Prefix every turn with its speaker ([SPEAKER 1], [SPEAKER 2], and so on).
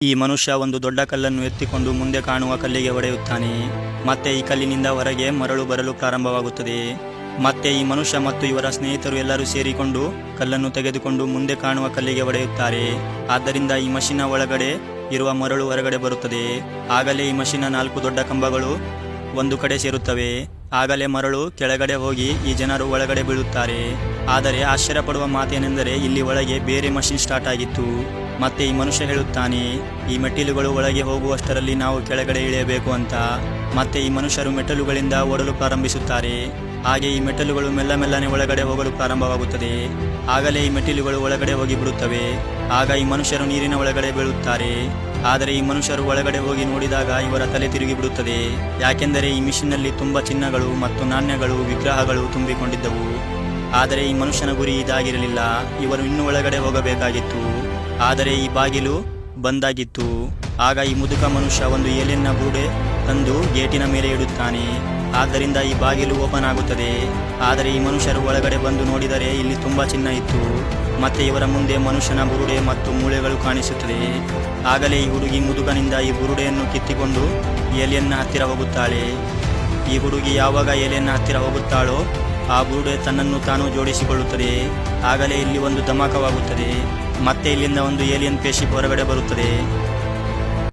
[SPEAKER 1] ಈ ಮನುಷ್ಯ ಒಂದು ದೊಡ್ಡ ಕಲ್ಲನ್ನು ಎತ್ತಿಕೊಂಡು ಮುಂದೆ ಕಾಣುವ ಕಲ್ಲಿಗೆ ಹೊಡೆಯುತ್ತಾನೆ. ಮತ್ತೆ ಈ ಕಲ್ಲಿನಿಂದ ಹೊರಗೆ ಮರಳು ಬರಲು ಪ್ರಾರಂಭವಾಗುತ್ತದೆ. ಮತ್ತೆ ಈ ಮನುಷ್ಯ ಮತ್ತು ಇವರ ಸ್ನೇಹಿತರು ಎಲ್ಲರೂ ಸೇರಿಕೊಂಡು ಕಲ್ಲನ್ನು ತೆಗೆದುಕೊಂಡು ಮುಂದೆ ಕಾಣುವ ಕಲ್ಲಿಗೆ ಹೊಡೆಯುತ್ತಾರೆ. ಆದ್ದರಿಂದ ಈ ಮಷಿನ ಒಳಗಡೆ ಇರುವ ಮರಳು ಹೊರಗಡೆ ಬರುತ್ತದೆ. ಆಗಲೇ ಈ ಮಷಿನ 4 ದೊಡ್ಡ ಕಂಬಗಳು ಒಂದು ಕಡೆ ಸೇರುತ್ತವೆ. ಆಗಲೇ ಮರಳು ಕೆಳಗಡೆ ಹೋಗಿ ಈ ಜನರು ಒಳಗಡೆ ಬೀಳುತ್ತಾರೆ. ಆದರೆ ಆಶ್ಚರ್ಯಪಡುವ ಮಾತೇನೆಂದರೆ ಇಲ್ಲಿ ಒಳಗೆ ಬೇರೆ ಮಷಿನ್ ಸ್ಟಾರ್ಟ್ ಆಗಿತ್ತು. ಮತ್ತೆ ಈ ಮನುಷ್ಯ ಹೇಳುತ್ತಾನೆ, ಈ ಮೆಟ್ಟಿಲುಗಳು ಒಳಗೆ ಹೋಗುವಷ್ಟರಲ್ಲಿ ನಾವು ಕೆಳಗಡೆ ಇಳಿಯಬೇಕು ಅಂತ. ಮತ್ತೆ ಈ ಮನುಷ್ಯರು ಮೆಟ್ಟಲುಗಳಿಂದ ಓಡಲು ಪ್ರಾರಂಭಿಸುತ್ತಾರೆ. ಹಾಗೆ ಈ ಮೆಟ್ಟಲುಗಳು ಮೆಲ್ಲನೆ ಒಳಗಡೆ ಹೋಗಲು ಪ್ರಾರಂಭವಾಗುತ್ತದೆ. ಆಗಲೇ ಈ ಮೆಟ್ಟಿಲುಗಳು ಒಳಗಡೆ ಹೋಗಿ ಬಿಡುತ್ತವೆ. ಆಗ ಈ ಮನುಷ್ಯರು ನೀರಿನ ಒಳಗಡೆ ಬೀಳುತ್ತಾರೆ. ಆದರೆ ಈ ಮನುಷ್ಯರು ಒಳಗಡೆ ಹೋಗಿ ನೋಡಿದಾಗ ಇವರ ತಲೆ ತಿರುಗಿ ಬಿಡುತ್ತದೆ. ಯಾಕೆಂದರೆ ಈ ಮಿಷಿನ್ನಲ್ಲಿ ತುಂಬ ಚಿನ್ನಗಳು ಮತ್ತು ನಾಣ್ಯಗಳು, ವಿಗ್ರಹಗಳು ತುಂಬಿಕೊಂಡಿದ್ದವು. ಆದರೆ ಈ ಮನುಷ್ಯನ ಗುರಿ ಇದಾಗಿರಲಿಲ್ಲ. ಇವರು ಇನ್ನೂ ಒಳಗಡೆ ಹೋಗಬೇಕಾಗಿತ್ತು. ಆದರೆ ಈ ಬಾಗಿಲು ಬಂದಾಗಿತ್ತು. ಆಗ ಈ ಮುದುಕ ಮನುಷ್ಯ ಒಂದು ಏಲಿಯನ್ನ ಬುರುಡೆ ತಂದು ಗೇಟಿನ ಮೇಲೆ ಇಡುತ್ತಾನೆ. ಆದ್ದರಿಂದ ಈ ಬಾಗಿಲು ಓಪನ್ ಆಗುತ್ತದೆ. ಆದರೆ ಈ ಮನುಷ್ಯರು ಒಳಗಡೆ ಬಂದು ನೋಡಿದರೆ ಇಲ್ಲಿ ತುಂಬ ಚಿನ್ನ ಇತ್ತು. ಮತ್ತೆ ಇವರ ಮುಂದೆ ಮನುಷ್ಯನ ಬುರುಡೆ ಮತ್ತು ಮೂಳೆಗಳು ಕಾಣಿಸುತ್ತದೆ. ಆಗಲೇ ಈ ಹುಡುಗಿ ಮುದುಕನಿಂದ ಈ ಬುರುಡೆಯನ್ನು ಕಿತ್ತಿಕೊಂಡು ಏಲಿಯನ್ನ ಹತ್ತಿರ ಹೋಗುತ್ತಾಳೆ. ಈ ಹುಡುಗಿ ಯಾವಾಗ ಏಲಿಯನ್ನ ಹತ್ತಿರ ಹೋಗುತ್ತಾಳೋ ಆ ಬುರುಡೆ ತನ್ನನ್ನು ತಾನು ಜೋಡಿಸಿಕೊಳ್ಳುತ್ತದೆ. ಆಗಲೇ ಇಲ್ಲಿ ಒಂದು ಧಮಾಕವಾಗುತ್ತದೆ. ಮತ್ತೆ ಇಲ್ಲಿಂದ ಒಂದು ಏಲಿಯನ್ ಸ್ಪೇಸ್‌ಶಿಪ್ ಹೊರಗಡೆ ಬರುತ್ತದೆ.